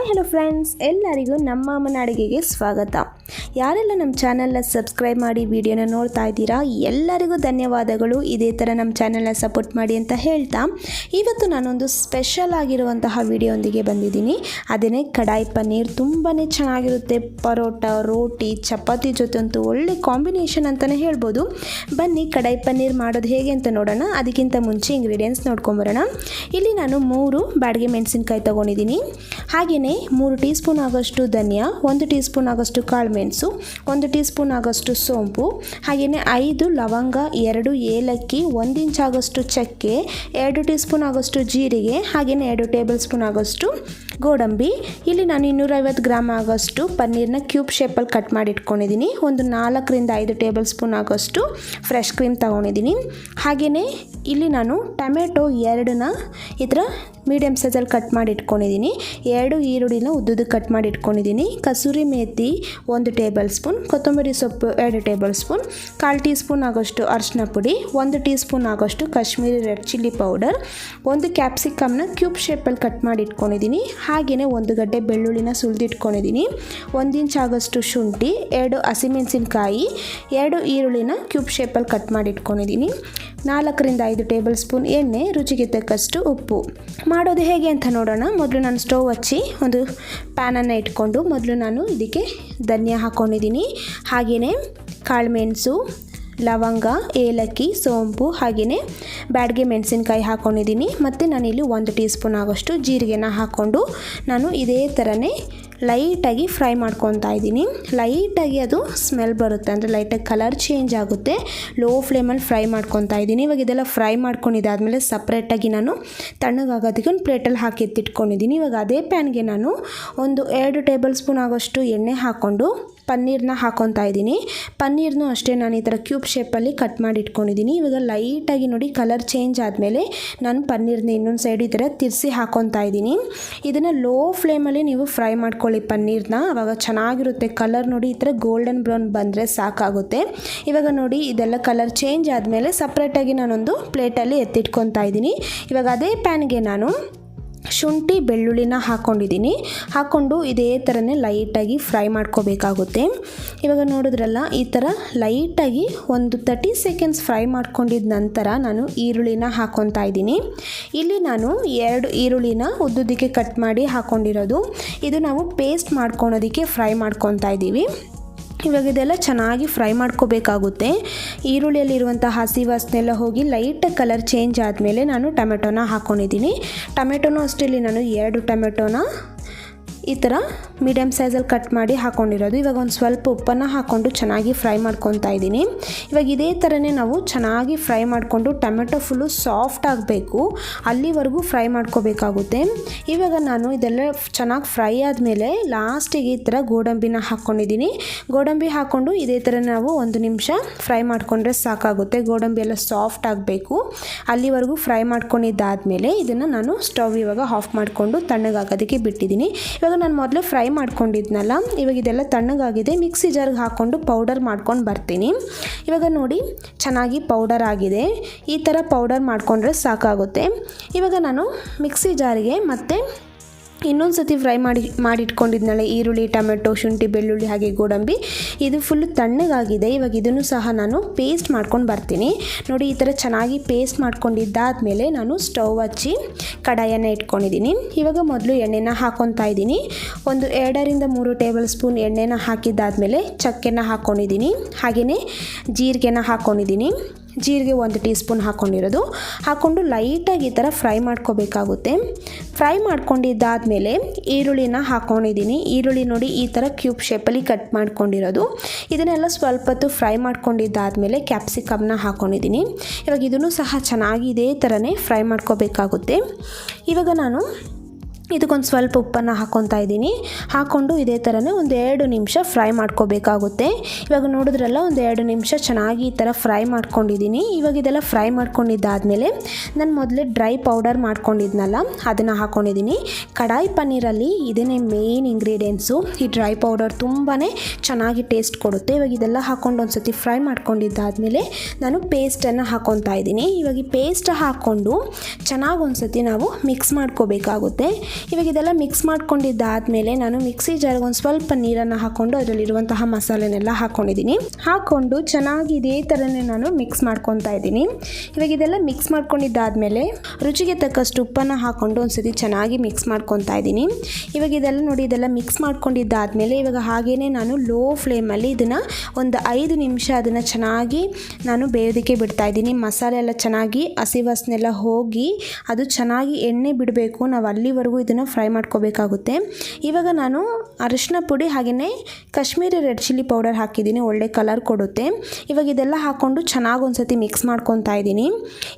Hello friends, ಎಲ್ಲರಿಗೂ ನಮ್ಮ ಅಮ್ಮನ ಅಡುಗೆಗೆ ಸ್ವಾಗತ. ಯಾರೆಲ್ಲ ನಮ್ಮ ಚಾನಲ್ನ ಸಬ್ಸ್ಕ್ರೈಬ್ ಮಾಡಿ ವಿಡಿಯೋನ ನೋಡ್ತಾ ಇದ್ದೀರಾ ಎಲ್ಲರಿಗೂ ಧನ್ಯವಾದಗಳು. ಇದೇ ಥರ ನಮ್ಮ ಚಾನಲ್ನ ಸಪೋರ್ಟ್ ಮಾಡಿ ಅಂತ ಹೇಳ್ತಾ ಇವತ್ತು ನಾನೊಂದು ಸ್ಪೆಷಲ್ ಆಗಿರುವಂತಹ ವಿಡಿಯೋಂದಿಗೆ ಬಂದಿದ್ದೀನಿ. ಅದೇ ಕಡಾಯಿ ಪನ್ನೀರ್. ತುಂಬಾ ಚೆನ್ನಾಗಿರುತ್ತೆ. ಪರೋಟ, ರೋಟಿ, ಚಪಾತಿ ಜೊತೆ ಅಂತೂ ಒಳ್ಳೆ ಕಾಂಬಿನೇಷನ್ ಅಂತಲೇ ಹೇಳ್ಬೋದು. ಬನ್ನಿ ಕಡಾಯಿ ಪನ್ನೀರ್ ಮಾಡೋದು ಹೇಗೆ ಅಂತ ನೋಡೋಣ. ಅದಕ್ಕಿಂತ ಮುಂಚೆ ಇಂಗ್ರೀಡಿಯೆಂಟ್ಸ್ ನೋಡ್ಕೊಂಬರೋಣ. ಇಲ್ಲಿ ನಾನು 3 ಬ್ಯಾಡಗಿ ಮೆಣಸಿನಕಾಯಿ ತೊಗೊಂಡಿದ್ದೀನಿ. ಹಾಗೆಯೇ 3 ಟೀ ಸ್ಪೂನ್ ಆಗೋಷ್ಟು ಧನಿಯಾ, 1 ಟೀ ಸ್ಪೂನ್ ಆಗೋಷ್ಟು ಕಾಳುಮೆಣಸು, 1 ಟೀ ಸ್ಪೂನ್ ಆಗೋಷ್ಟು ಸೋಂಪು, ಹಾಗೆಯೇ 5 ಲವಂಗ, 2 ಏಲಕ್ಕಿ, 1 ಇಂಚ್ ಆಗೋಷ್ಟು ಚಕ್ಕೆ, 2 ಟೀ ಸ್ಪೂನ್ ಆಗೋಷ್ಟು ಜೀರಿಗೆ, ಹಾಗೆಯೇ 2 ಟೇಬಲ್ ಸ್ಪೂನ್ ಆಗೋಷ್ಟು ಗೋಡಂಬಿ. ಇಲ್ಲಿ ನಾನು 250 ಗ್ರಾಮ್ ಆಗೋಷ್ಟು ಪನ್ನೀರ್ನ ಕ್ಯೂಬ್ ಶೇಪಲ್ಲಿ ಕಟ್ ಮಾಡಿ ಇಟ್ಕೊಂಡಿದ್ದೀನಿ. ಒಂದು 4 ರಿಂದ 5 ಟೇಬಲ್ ಸ್ಪೂನ್ ಆಗೋಷ್ಟು ಫ್ರೆಶ್ ಕ್ರೀಮ್ ತೊಗೊಂಡಿದ್ದೀನಿ. ಹಾಗೆಯೇ ಇಲ್ಲಿ ನಾನು ಟೊಮೆಟೊ 2ನ ಈ ಥರ ಮೀಡಿಯಮ್ ಸೈಜಲ್ಲಿ ಕಟ್ ಮಾಡಿ ಇಟ್ಕೊಂಡಿದ್ದೀನಿ. 2 ಈರುಳ್ಳಿನ ಉದ್ದುದಕ್ಕೆ ಕಟ್ ಮಾಡಿ ಇಟ್ಕೊಂಡಿದ್ದೀನಿ. ಕಸೂರಿ ಮೇಥಿ 1 ಟೇಬಲ್ ಸ್ಪೂನ್, ಕೊತ್ತಂಬರಿ ಸೊಪ್ಪು 2 ಟೇಬಲ್ ಸ್ಪೂನ್, 1/4 ಟೀ ಸ್ಪೂನ್ ಆಗೋಷ್ಟು ಅರಿಶಿನ ಪುಡಿ, 1 ಟೀ ಸ್ಪೂನ್ ಆಗೋಷ್ಟು ಕಾಶ್ಮೀರಿ ರೆಡ್ ಚಿಲ್ಲಿ ಪೌಡರ್, 1 ಕ್ಯಾಪ್ಸಿಕಮ್ನ ಕ್ಯೂಬ್ ಶೇಪಲ್ಲಿ ಕಟ್ ಮಾಡಿ ಇಟ್ಕೊಂಡಿದ್ದೀನಿ. ಹಾಗೆಯೇ 1 ಗಡ್ಡೆ ಬೆಳ್ಳುಳ್ಳಿನ ಸುಲಿದಿಟ್ಕೊಂಡಿದ್ದೀನಿ, 1 ಇಂಚ್ ಆಗೋಷ್ಟು ಶುಂಠಿ, 2 ಹಸಿಮೆಣಸಿನ್ಕಾಯಿ, 2 ಈರುಳ್ಳಿನ ಕ್ಯೂಬ್ ಶೇಪಲ್ಲಿ ಕಟ್ ಮಾಡಿ ಇಟ್ಕೊಂಡಿದ್ದೀನಿ, 4 ರಿಂದ 5 ಟೇಬಲ್ ಸ್ಪೂನ್ ಎಣ್ಣೆ, ರುಚಿಗೆ ತಕ್ಕಷ್ಟು ಉಪ್ಪು. ಮಾಡೋದು ಹೇಗೆ ಅಂತ ನೋಡೋಣ. ಮೊದಲು ನಾನು ಸ್ಟವ್ ಹಚ್ಚಿ ಒಂದು ಪ್ಯಾನನ್ನು ಇಟ್ಕೊಂಡು ಮೊದಲು ನಾನು ಇದಕ್ಕೆ ಧನಿಯಾ ಹಾಕ್ಕೊಂಡಿದ್ದೀನಿ. ಹಾಗೆಯೇ ಕಾಳುಮೆಣಸು, ಲವಂಗ, ಏಲಕ್ಕಿ, ಸೋಂಪು, ಹಾಗೆಯೇ ಬ್ಯಾಡಗಿ ಮೆಣಸಿನ್ಕಾಯಿ ಹಾಕ್ಕೊಂಡಿದ್ದೀನಿ. ಮತ್ತು ನಾನಿಲ್ಲಿ 1 ಟೀ ಸ್ಪೂನ್ ಆಗೋಷ್ಟು ಜೀರಿಗೆನ ಹಾಕ್ಕೊಂಡು ನಾನು ಇದೇ ಥರನೇ ಲೈಟಾಗಿ ಫ್ರೈ ಮಾಡ್ಕೊತಾ ಇದ್ದೀನಿ. ಲೈಟಾಗಿ ಅದು ಸ್ಮೆಲ್ ಬರುತ್ತೆ, ಅಂದರೆ ಲೈಟಾಗಿ ಕಲರ್ ಚೇಂಜ್ ಆಗುತ್ತೆ. ಲೋ ಫ್ಲೇಮಲ್ಲಿ ಫ್ರೈ ಮಾಡ್ಕೊತಾ ಇದ್ದೀನಿ. ಇವಾಗ ಇದೆಲ್ಲ ಫ್ರೈ ಮಾಡ್ಕೊಂಡಿದ್ದಾದಮೇಲೆ ಸಪ್ರೇಟಾಗಿ ನಾನು ತಣ್ಣಗಾಗೋದಕ್ಕೆ ಒಂದು ಪ್ಲೇಟಲ್ಲಿ ಹಾಕಿ ಎತ್ತಿಟ್ಕೊಂಡಿದ್ದೀನಿ. ಇವಾಗ ಅದೇ ಪ್ಯಾನ್ಗೆ ನಾನು ಒಂದು 2 ಟೇಬಲ್ ಸ್ಪೂನ್ ಆಗೋಷ್ಟು ಎಣ್ಣೆ ಹಾಕ್ಕೊಂಡು ಪನ್ನೀರನ್ನ ಹಾಕ್ಕೊತಾ ಇದ್ದೀನಿ. ಪನ್ನೀರ್ನೂ ಅಷ್ಟೇ ನಾನು ಈ ಥರ ಕ್ಯೂಬ್ ಶೇಪಲ್ಲಿ ಕಟ್ ಮಾಡಿ ಇಟ್ಕೊಂಡಿದ್ದೀನಿ. ಇವಾಗ ಲೈಟಾಗಿ ನೋಡಿ ಕಲರ್ ಚೇಂಜ್ ಆದಮೇಲೆ ನಾನು ಪನ್ನೀರ್ನ ಇನ್ನೊಂದು ಸೈಡ್ ಈ ಥರ ತಿರ್ಸಿ ಹಾಕ್ಕೊತಾ ಇದ್ದೀನಿ. ಇದನ್ನು ಲೋ ಫ್ಲೇಮಲ್ಲಿ ನೀವು ಫ್ರೈ ಮಾಡ್ಕೊಳ್ಳಿ ಪನ್ನೀರ್ನ, ಆವಾಗ ಚೆನ್ನಾಗಿರುತ್ತೆ. ಕಲರ್ ನೋಡಿ ಈ ಥರ ಗೋಲ್ಡನ್ ಬ್ರೌನ್ ಬಂದರೆ ಸಾಕಾಗುತ್ತೆ. ಇವಾಗ ನೋಡಿ ಇದೆಲ್ಲ ಕಲರ್ ಚೇಂಜ್ ಆದಮೇಲೆ ಸಪ್ರೇಟಾಗಿ ನಾನೊಂದು ಪ್ಲೇಟಲ್ಲಿ ಎತ್ತಿಟ್ಕೊತಾ ಇದ್ದೀನಿ. ಇವಾಗ ಅದೇ ಪ್ಯಾನ್ಗೆ ನಾನು ಶುಂಠಿ ಬೆಳ್ಳುಳ್ಳಿನ ಹಾಕ್ಕೊಂಡಿದ್ದೀನಿ. ಹಾಕ್ಕೊಂಡು ಇದೇ ಥರನೇ ಲೈಟಾಗಿ ಫ್ರೈ ಮಾಡ್ಕೋಬೇಕಾಗುತ್ತೆ. ಇವಾಗ ನೋಡಿದ್ರಲ್ಲ ಈ ಥರ ಲೈಟಾಗಿ ಒಂದು 30 ಸೆಕೆಂಡ್ಸ್ ಫ್ರೈ ಮಾಡ್ಕೊಂಡಿದ್ದ ನಂತರ ನಾನು ಈರುಳ್ಳಿನ ಹಾಕ್ಕೊತಾ ಇದ್ದೀನಿ. ಇಲ್ಲಿ ನಾನು 2 ಈರುಳ್ಳಿನ ಉದ್ದುದಕ್ಕೆ ಕಟ್ ಮಾಡಿ ಹಾಕ್ಕೊಂಡಿರೋದು. ಇದು ನಾವು ಪೇಸ್ಟ್ ಮಾಡ್ಕೊಳೋದಕ್ಕೆ ಫ್ರೈ ಮಾಡ್ಕೊತಾ ಇದ್ದೀವಿ. ಇವಾಗ ಇದೆಲ್ಲ ಚೆನ್ನಾಗಿ ಫ್ರೈ ಮಾಡ್ಕೋಬೇಕಾಗುತ್ತೆ. ಈರುಳ್ಳಿಯಲ್ಲಿರುವಂಥ ಹಸಿ ವಾಸನೆ ಎಲ್ಲ ಹೋಗಿ ಲೈಟಾಗಿ ಕಲರ್ ಚೇಂಜ್ ಆದಮೇಲೆ ನಾನು ಟೊಮೆಟೊನ ಹಾಕ್ಕೊಂಡಿದ್ದೀನಿ. ಟೊಮೆಟೊನೂ ಅಷ್ಟೇ ಇಲ್ಲಿ ನಾನು 2 ಟೊಮೆಟೊನ ಈ ಥರ ಮೀಡಿಯಮ್ ಸೈಜಲ್ಲಿ ಕಟ್ ಮಾಡಿ ಹಾಕ್ಕೊಂಡಿರೋದು. ಇವಾಗ ಒಂದು ಸ್ವಲ್ಪ ಉಪ್ಪನ್ನು ಹಾಕ್ಕೊಂಡು ಚೆನ್ನಾಗಿ ಫ್ರೈ ಮಾಡ್ಕೊತಾ ಇದ್ದೀನಿ. ಇವಾಗ ಇದೇ ಥರನೇ ನಾವು ಚೆನ್ನಾಗಿ ಫ್ರೈ ಮಾಡಿಕೊಂಡು ಟೊಮೆಟೊ ಫುಲ್ಲು ಸಾಫ್ಟ್ ಆಗಬೇಕು, ಅಲ್ಲಿವರೆಗೂ ಫ್ರೈ ಮಾಡ್ಕೋಬೇಕಾಗುತ್ತೆ. ಇವಾಗ ನಾನು ಇದೆಲ್ಲ ಚೆನ್ನಾಗಿ ಫ್ರೈ ಆದಮೇಲೆ ಲಾಸ್ಟಿಗೆ ಈ ಥರ ಗೋಡಂಬಿನ ಹಾಕ್ಕೊಂಡಿದ್ದೀನಿ. ಗೋಡಂಬಿ ಹಾಕ್ಕೊಂಡು ಇದೇ ಥರ ನಾವು 1 ನಿಮಿಷ ಫ್ರೈ ಮಾಡಿಕೊಂಡ್ರೆ ಸಾಕಾಗುತ್ತೆ. ಗೋಡಂಬಿ ಎಲ್ಲ ಸಾಫ್ಟ್ ಆಗಬೇಕು, ಅಲ್ಲಿವರೆಗೂ ಫ್ರೈ ಮಾಡ್ಕೊಂಡಿದ್ದಾದಮೇಲೆ ಇದನ್ನು ನಾನು ಸ್ಟವ್ ಇವಾಗ ಆಫ್ ಮಾಡಿಕೊಂಡು ತಣ್ಣಗಾಗೋದಕ್ಕೆ ಬಿಟ್ಟಿದ್ದೀನಿ. ಇವಾಗ ನಾನು ಮೊದಲೇ ಫ್ರೈ ಮಾಡ್ಕೊಂಡಿದ್ನಲ್ಲ, ಇವಾಗ ಇದೆಲ್ಲ ತಣ್ಣಗಾಗಿದೆ. ಮಿಕ್ಸಿ ಜಾರ್ಗೆ ಹಾಕ್ಕೊಂಡು ಪೌಡರ್ ಮಾಡ್ಕೊಂಡು ಬರ್ತೀನಿ. ಇವಾಗ ನೋಡಿ ಚೆನ್ನಾಗಿ ಪೌಡರ್ ಆಗಿದೆ. ಈ ಥರ ಪೌಡರ್ ಮಾಡಿಕೊಂಡ್ರೆ ಸಾಕಾಗುತ್ತೆ. ಇವಾಗ ನಾನು ಮಿಕ್ಸಿ ಜಾರಿಗೆ ಮತ್ತೆ ಇನ್ನೊಂದು ಸತಿ ಫ್ರೈ ಮಾಡಿಟ್ಕೊಂಡಿದ್ನಲ್ಲ ಈರುಳ್ಳಿ, ಟೊಮೆಟೊ, ಶುಂಠಿ, ಬೆಳ್ಳುಳ್ಳಿ ಹಾಗೆ ಗೋಡಂಬಿ, ಇದು ಫುಲ್ಲು ತಣ್ಣಗಾಗಿದೆ. ಇವಾಗ ಇದನ್ನು ಸಹ ನಾನು ಪೇಸ್ಟ್ ಮಾಡ್ಕೊಂಡು ಬರ್ತೀನಿ. ನೋಡಿ ಈ ಥರ ಚೆನ್ನಾಗಿ ಪೇಸ್ಟ್ ಮಾಡ್ಕೊಂಡಿದ್ದಾದಮೇಲೆ ನಾನು ಸ್ಟವ್ ಹಚ್ಚಿ ಕಡಾಯನ್ನು ಇಟ್ಕೊಂಡಿದ್ದೀನಿ. ಇವಾಗ ಮೊದಲು ಎಣ್ಣೆನ ಹಾಕ್ಕೊತಾ ಇದ್ದೀನಿ. ಒಂದು 2 ರಿಂದ 3 ಟೇಬಲ್ ಸ್ಪೂನ್ ಎಣ್ಣೆನ ಹಾಕಿದ್ದಾದಮೇಲೆ ಚಕ್ಕೆನ ಹಾಕ್ಕೊಂಡಿದ್ದೀನಿ. ಹಾಗೆಯೇ ಜೀರಿಗೆನ ಹಾಕ್ಕೊಂಡಿದ್ದೀನಿ. ಜೀರಿಗೆ 1 ಟೀ ಸ್ಪೂನ್ ಹಾಕ್ಕೊಂಡಿರೋದು. ಹಾಕ್ಕೊಂಡು ಲೈಟಾಗಿ ಈ ಥರ ಫ್ರೈ ಮಾಡ್ಕೋಬೇಕಾಗುತ್ತೆ. ಫ್ರೈ ಮಾಡ್ಕೊಂಡಿದ್ದಾದಮೇಲೆ ಈರುಳ್ಳಿನ ಹಾಕ್ಕೊಂಡಿದ್ದೀನಿ. ಈರುಳ್ಳಿ ನೋಡಿ ಈ ಥರ ಕ್ಯೂಬ್ ಶೇಪಲ್ಲಿ ಕಟ್ ಮಾಡ್ಕೊಂಡಿರೋದು. ಇದನ್ನೆಲ್ಲ ಸ್ವಲ್ಪ ಹೊತ್ತು ಫ್ರೈ ಮಾಡ್ಕೊಂಡಿದ್ದಾದಮೇಲೆ ಕ್ಯಾಪ್ಸಿಕಮ್ನ ಹಾಕ್ಕೊಂಡಿದ್ದೀನಿ. ಇವಾಗ ಇದನ್ನು ಸಹ ಚೆನ್ನಾಗಿ ಇದೇ ಥರನೇ ಫ್ರೈ ಮಾಡ್ಕೋಬೇಕಾಗುತ್ತೆ. ಇವಾಗ ನಾನು ಇದಕ್ಕೊಂದು ಸ್ವಲ್ಪ ಉಪ್ಪನ್ನು ಹಾಕ್ಕೊತಾ ಇದ್ದೀನಿ. ಹಾಕ್ಕೊಂಡು ಇದೇ ಥರನೇ ಒಂದು 2 ನಿಮಿಷ ಫ್ರೈ ಮಾಡ್ಕೋಬೇಕಾಗುತ್ತೆ. ಇವಾಗ ನೋಡಿದ್ರಲ್ಲ ಒಂದು 2 ನಿಮಿಷ ಚೆನ್ನಾಗಿ ಈ ಥರ ಫ್ರೈ ಮಾಡ್ಕೊಂಡಿದ್ದೀನಿ. ಇವಾಗ ಇದೆಲ್ಲ ಫ್ರೈ ಮಾಡ್ಕೊಂಡಿದ್ದಾದಮೇಲೆ ನಾನು ಮೊದಲೇ ಡ್ರೈ ಪೌಡರ್ ಮಾಡ್ಕೊಂಡಿದ್ನಲ್ಲ ಅದನ್ನು ಹಾಕ್ಕೊಂಡಿದ್ದೀನಿ. ಕಡಾಯಿ ಪನ್ನೀರಲ್ಲಿ ಇದನ್ನೇ ಮೇನ್ ಇಂಗ್ರೀಡಿಯೆಂಟ್ಸು. ಈ ಡ್ರೈ ಪೌಡರ್ ತುಂಬಾ ಚೆನ್ನಾಗಿ ಟೇಸ್ಟ್ ಕೊಡುತ್ತೆ. ಇವಾಗ ಇದೆಲ್ಲ ಹಾಕ್ಕೊಂಡು ಒಂದು ಸತಿ ಫ್ರೈ ಮಾಡ್ಕೊಂಡಿದ್ದಾದಮೇಲೆ ನಾನು ಪೇಸ್ಟನ್ನು ಹಾಕ್ಕೊತಾ ಇದ್ದೀನಿ. ಇವಾಗ ಈ ಪೇಸ್ಟ್ ಹಾಕ್ಕೊಂಡು ಚೆನ್ನಾಗಿ ಒಂದು ಸತಿ ನಾವು ಮಿಕ್ಸ್ ಮಾಡ್ಕೋಬೇಕಾಗುತ್ತೆ. ಇವಾಗ ಇದೆಲ್ಲ ಮಿಕ್ಸ್ ಮಾಡ್ಕೊಂಡಿದ್ದಾದಮೇಲೆ ನಾನು ಮಿಕ್ಸಿ ಜಾರ್ಗೆ ಒಂದು ಸ್ವಲ್ಪ ನೀರನ್ನು ಹಾಕ್ಕೊಂಡು ಅದರಲ್ಲಿರುವಂತಹ ಮಸಾಲೆನೆಲ್ಲ ಹಾಕ್ಕೊಂಡಿದ್ದೀನಿ. ಹಾಕ್ಕೊಂಡು ಚೆನ್ನಾಗಿ ಇದೇ ಥರನೇ ನಾನು ಮಿಕ್ಸ್ ಮಾಡ್ಕೊತಾ ಇದ್ದೀನಿ. ಇವಾಗ ಇದೆಲ್ಲ ಮಿಕ್ಸ್ ಮಾಡ್ಕೊಂಡಿದ್ದಾದಮೇಲೆ ರುಚಿಗೆ ತಕ್ಕಷ್ಟು ಉಪ್ಪನ್ನು ಹಾಕ್ಕೊಂಡು ಒಂದ್ಸತಿ ಚೆನ್ನಾಗಿ ಮಿಕ್ಸ್ ಮಾಡ್ಕೊತಾ ಇದ್ದೀನಿ. ಇವಾಗ ಇದೆಲ್ಲ ನೋಡಿ, ಇದೆಲ್ಲ ಮಿಕ್ಸ್ ಮಾಡ್ಕೊಂಡಿದ್ದಾದಮೇಲೆ ಇವಾಗ ಹಾಗೇ ನಾನು ಲೋ ಫ್ಲೇಮಲ್ಲಿ ಇದನ್ನು ಒಂದು 5 ನಿಮಿಷ ಅದನ್ನು ಚೆನ್ನಾಗಿ ನಾನು ಬೇಯೋದಕ್ಕೆ ಬಿಡ್ತಾ ಇದ್ದೀನಿ. ಮಸಾಲೆ ಎಲ್ಲ ಚೆನ್ನಾಗಿ ಹಸಿ ವಾಸನೆಲ್ಲ ಹೋಗಿ ಅದು ಚೆನ್ನಾಗಿ ಎಣ್ಣೆ ಬಿಡಬೇಕು. ನಾವು ಅಲ್ಲಿವರೆಗೂ ಇದನ್ನು ಫ್ರೈ ಮಾಡ್ಕೋಬೇಕಾಗುತ್ತೆ. ಇವಾಗ ನಾನು ಅರಿಶಿನ ಪುಡಿ ಹಾಗೆಯೇ ಕಾಶ್ಮೀರಿ ರೆಡ್ ಚಿಲ್ಲಿ ಪೌಡರ್ ಹಾಕಿದ್ದೀನಿ, ಒಳ್ಳೆ ಕಲರ್ ಕೊಡುತ್ತೆ. ಇವಾಗ ಇದೆಲ್ಲ ಹಾಕ್ಕೊಂಡು ಚೆನ್ನಾಗಿ ಒಂದು ಸತಿ ಮಿಕ್ಸ್ ಮಾಡ್ಕೊತಾ ಇದ್ದೀನಿ.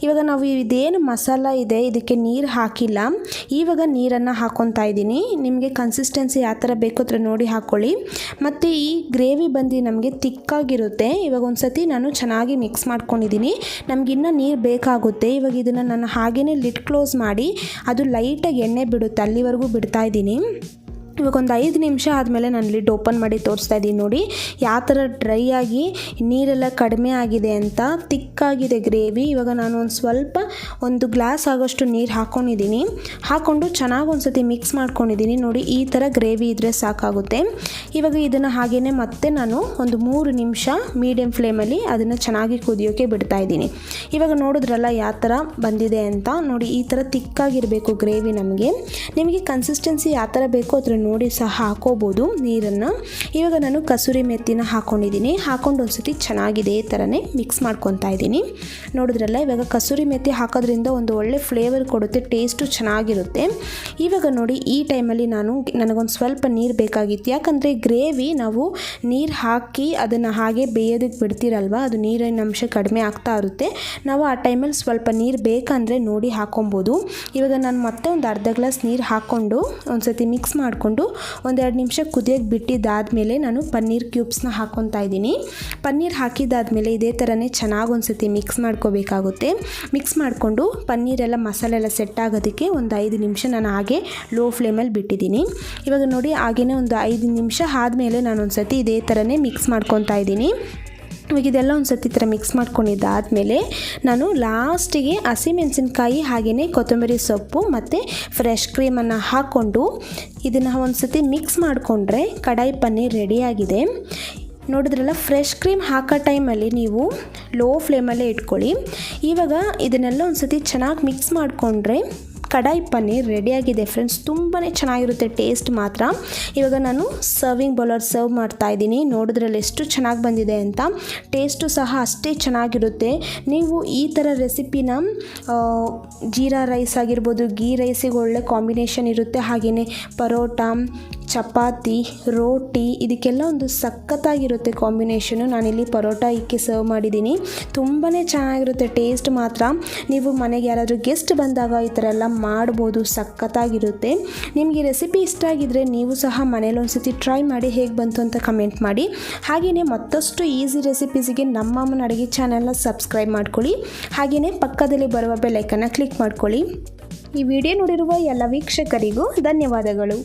ಇವಾಗ ನಾವು ಇದೇನು ಮಸಾಲ ಇದೆ ಇದಕ್ಕೆ ನೀರು ಹಾಕಿಲ್ಲ, ಇವಾಗ ನೀರನ್ನು ಹಾಕ್ಕೊತಾ ಇದ್ದೀನಿ. ನಿಮಗೆ ಕನ್ಸಿಸ್ಟೆನ್ಸಿ ಯಾವ ಥರ ಬೇಕು ಹತ್ರ ನೋಡಿ ಹಾಕ್ಕೊಳ್ಳಿ. ಮತ್ತು ಈ ಗ್ರೇವಿ ಬಂದು ನಮಗೆ ತಿಕ್ಕಾಗಿರುತ್ತೆ. ಇವಾಗ ಒಂದು ಸತಿ ನಾನು ಚೆನ್ನಾಗಿ ಮಿಕ್ಸ್ ಮಾಡ್ಕೊಂಡಿದ್ದೀನಿ. ನಮಗಿನ್ನೂ ನೀರು ಬೇಕಾಗುತ್ತೆ. ಇವಾಗ ಇದನ್ನು ನಾನು ಹಾಗೇ ಲಿಡ್ ಕ್ಲೋಸ್ ಮಾಡಿ ಅದು ಲೈಟಾಗಿ ಎಣ್ಣೆ ಬಿಡುತ್ತೆ ಅಲ್ಲಿವರೆಗೂ ಬಿಡ್ತಾ ಇದ್ದೀನಿ. ಇವಾಗ ಒಂದು 5 ನಿಮಿಷ ಆದಮೇಲೆ ನಾನು ಲಿಡ್ ಓಪನ್ ಮಾಡಿ ತೋರಿಸ್ತಾ ಇದ್ದೀನಿ. ನೋಡಿ ಯಾವ ಥರ ಡ್ರೈ ಆಗಿ ನೀರೆಲ್ಲ ಕಡಿಮೆ ಆಗಿದೆ ಅಂತ, ತಿಕ್ಕಾಗಿದೆ ಗ್ರೇವಿ. ಇವಾಗ ನಾನು ಒಂದು ಗ್ಲಾಸ್ ಆಗೋಷ್ಟು ನೀರು ಹಾಕ್ಕೊಂಡಿದ್ದೀನಿ. ಹಾಕ್ಕೊಂಡು ಚೆನ್ನಾಗಿ ಒಂದು ಸತಿ ಮಿಕ್ಸ್ ಮಾಡ್ಕೊಂಡಿದ್ದೀನಿ. ನೋಡಿ ಈ ಥರ ಗ್ರೇವಿ ಇದ್ದರೆ ಸಾಕಾಗುತ್ತೆ. ಇವಾಗ ಇದನ್ನು ಹಾಗೇ ಮತ್ತೆ ನಾನು ಒಂದು 3 ನಿಮಿಷ ಮೀಡಿಯಮ್ ಫ್ಲೇಮಲ್ಲಿ ಅದನ್ನು ಚೆನ್ನಾಗಿ ಕುದಿಯೋಕ್ಕೆ ಬಿಡ್ತಾ ಇದ್ದೀನಿ. ಇವಾಗ ನೋಡಿದ್ರಲ್ಲ ಯಾವ ಥರ ಬಂದಿದೆ ಅಂತ. ನೋಡಿ ಈ ಥರ ತಿಕ್ಕಾಗಿರಬೇಕು ಗ್ರೇವಿ. ನಿಮಗೆ ಕನ್ಸಿಸ್ಟೆನ್ಸಿ ಯಾವ ಥರ ಬೇಕೋ ಅದ್ರ ನೋಡಿ ಸಹ ಹಾಕೋಬೋದು ನೀರನ್ನು. ಇವಾಗ ನಾನು ಕಸೂರಿ ಮೆಥಿನ ಹಾಕ್ಕೊಂಡಿದ್ದೀನಿ. ಹಾಕ್ಕೊಂಡು ಒಂದ್ಸತಿ ಚೆನ್ನಾಗಿದೆ ಈ ಥರನೇ ಮಿಕ್ಸ್ ಮಾಡ್ಕೊತಾ ಇದ್ದೀನಿ. ನೋಡಿದ್ರಲ್ಲ, ಇವಾಗ ಕಸೂರಿ ಮೆಥಿ ಹಾಕೋದ್ರಿಂದ ಒಂದು ಒಳ್ಳೆ ಫ್ಲೇವರ್ ಕೊಡುತ್ತೆ, ಟೇಸ್ಟು ಚೆನ್ನಾಗಿರುತ್ತೆ. ಇವಾಗ ನೋಡಿ ಈ ಟೈಮಲ್ಲಿ ನನಗೊಂದು ಸ್ವಲ್ಪ ನೀರು ಬೇಕಾಗಿತ್ತು. ಯಾಕಂದರೆ ಗ್ರೇವಿ ನಾವು ನೀರು ಹಾಕಿ ಅದನ್ನು ಹಾಗೆ ಬೇಯೋದಕ್ಕೆ ಬಿಡ್ತೀರಲ್ವ, ಅದು ನೀರಿನ ಅಂಶ ಕಡಿಮೆ ಆಗ್ತಾ ಇರುತ್ತೆ. ನಾವು ಆ ಟೈಮಲ್ಲಿ ಸ್ವಲ್ಪ ನೀರು ಬೇಕಂದರೆ ನೋಡಿ ಹಾಕೊಬೋದು. ಇವಾಗ ನಾನು ಮತ್ತೆ ಒಂದು ಅರ್ಧ ಗ್ಲಾಸ್ ನೀರು ಹಾಕ್ಕೊಂಡು ಒಂದ್ಸತಿ ಮಿಕ್ಸ್ ಮಾಡಿಕೊಂಡು ಒಂದು 2 ನಿಮಿಷ ಕುದಿಯೋಕ್ಕೆ ಬಿಟ್ಟಿದ್ದಾದಮೇಲೆ ನಾನು ಪನ್ನೀರ್ ಕ್ಯೂಬ್ಸ್ನ ಹಾಕ್ಕೊತಾ ಇದ್ದೀನಿ. ಪನ್ನೀರ್ ಹಾಕಿದ್ದಾದಮೇಲೆ ಇದೇ ಥರನೇ ಚೆನ್ನಾಗಿ ಒಂದ್ಸತಿ ಮಿಕ್ಸ್ ಮಾಡ್ಕೋಬೇಕಾಗುತ್ತೆ. ಮಿಕ್ಸ್ ಮಾಡಿಕೊಂಡು ಪನ್ನೀರೆಲ್ಲ ಮಸಾಲೆ ಎಲ್ಲ ಸೆಟ್ ಆಗೋದಕ್ಕೆ ಒಂದು 5 ನಿಮಿಷ ನಾನು ಹಾಗೆ ಲೋ ಫ್ಲೇಮಲ್ಲಿ ಬಿಟ್ಟಿದ್ದೀನಿ. ಇವಾಗ ನೋಡಿ ಹಾಗೇ ಒಂದು 5 ನಿಮಿಷ ಆದಮೇಲೆ ನಾನು ಒಂದ್ಸತಿ ಇದೇ ಥರನೇ ಮಿಕ್ಸ್ ಮಾಡ್ಕೊತಾ ಇದ್ದೀನಿ. ಇವಾಗ ಇದೆಲ್ಲ ಒಂದು ಸತಿ ಥರ ಮಿಕ್ಸ್ ಮಾಡ್ಕೊಂಡಿದ್ದಾದಮೇಲೆ ನಾನು ಲಾಸ್ಟಿಗೆ ಹಸಿಮೆಣಸಿನ್ಕಾಯಿ ಹಾಗೆಯೇ ಕೊತ್ತಂಬರಿ ಸೊಪ್ಪು ಮತ್ತು ಫ್ರೆಶ್ ಕ್ರೀಮನ್ನು ಹಾಕ್ಕೊಂಡು ಇದನ್ನು ಒಂದು ಸತಿ ಮಿಕ್ಸ್ ಮಾಡಿಕೊಂಡ್ರೆ ಕಡಾಯಿ ಪನ್ನೀರ್ ರೆಡಿಯಾಗಿದೆ. ನೋಡಿದ್ರಲ್ಲ, ಫ್ರೆಶ್ ಕ್ರೀಮ್ ಹಾಕೋ ಟೈಮಲ್ಲಿ ನೀವು ಲೋ ಫ್ಲೇಮಲ್ಲೇ ಇಟ್ಕೊಳ್ಳಿ. ಇವಾಗ ಇದನ್ನೆಲ್ಲ ಒಂದು ಸತಿ ಚೆನ್ನಾಗಿ ಮಿಕ್ಸ್ ಮಾಡಿಕೊಂಡ್ರೆ ಕಡಾಯಿ ಪನ್ನೀರ್ ರೆಡಿಯಾಗಿದೆ ಫ್ರೆಂಡ್ಸ್. ತುಂಬಾ ಚೆನ್ನಾಗಿರುತ್ತೆ ಟೇಸ್ಟ್ ಮಾತ್ರ. ಇವಾಗ ನಾನು ಸರ್ವಿಂಗ್ ಬೌಲಲ್ಲಿ ಸರ್ವ್ ಮಾಡ್ತಾಯಿದ್ದೀನಿ. ನೋಡಿದ್ರಲ್ಲಿ ಎಷ್ಟು ಚೆನ್ನಾಗಿ ಬಂದಿದೆ ಅಂತ. ಟೇಸ್ಟು ಸಹ ಅಷ್ಟೇ ಚೆನ್ನಾಗಿರುತ್ತೆ. ನೀವು ಈ ಥರ ರೆಸಿಪಿನ ಜೀರಾ ರೈಸ್ ಆಗಿರ್ಬೋದು, ಗೀ ರೈಸಿಗೆ ಒಳ್ಳೆ ಕಾಂಬಿನೇಷನ್ ಇರುತ್ತೆ. ಹಾಗೆಯೇ ಪರೋಟ, ಚಪಾತಿ, ರೋಟಿ ಇದಕ್ಕೆಲ್ಲ ಒಂದು ಸಖತ್ತಾಗಿರುತ್ತೆ ಕಾಂಬಿನೇಷನು. ನಾನಿಲ್ಲಿ ಪರೋಟ ಇಕ್ಕಿ ಸರ್ವ್ ಮಾಡಿದ್ದೀನಿ. ತುಂಬಾ ಚೆನ್ನಾಗಿರುತ್ತೆ ಟೇಸ್ಟ್ ಮಾತ್ರ. ನೀವು ಮನೆಗೆ ಯಾರಾದರೂ ಗೆಸ್ಟ್ ಬಂದಾಗ ಈ ಥರ ಎಲ್ಲ ಮಾಡ್ಬೋದು, ಸಖತ್ತಾಗಿರುತ್ತೆ. ನಿಮಗೆ ರೆಸಿಪಿ ಇಷ್ಟ ಆಗಿದ್ದರೆ ನೀವು ಸಹ ಮನೇಲಿ ಒಂದು ಸತಿ ಟ್ರೈ ಮಾಡಿ ಹೇಗೆ ಬಂತು ಅಂತ ಕಮೆಂಟ್ ಮಾಡಿ. ಹಾಗೆಯೇ ಮತ್ತಷ್ಟು ಈಸಿ ರೆಸಿಪೀಸಿಗೆ ನಮ್ಮ ಅಮ್ಮನ ಅಡುಗೆ ಚಾನಲ್ನ ಸಬ್ಸ್ಕ್ರೈಬ್ ಮಾಡ್ಕೊಳ್ಳಿ. ಹಾಗೆಯೇ ಪಕ್ಕದಲ್ಲಿ ಬರುವ ಬೆಲ್ ಐಕನ್ನ ಕ್ಲಿಕ್ ಮಾಡ್ಕೊಳ್ಳಿ. ಈ ವಿಡಿಯೋ ನೋಡಿರುವ ಎಲ್ಲ ವೀಕ್ಷಕರಿಗೂ ಧನ್ಯವಾದಗಳು.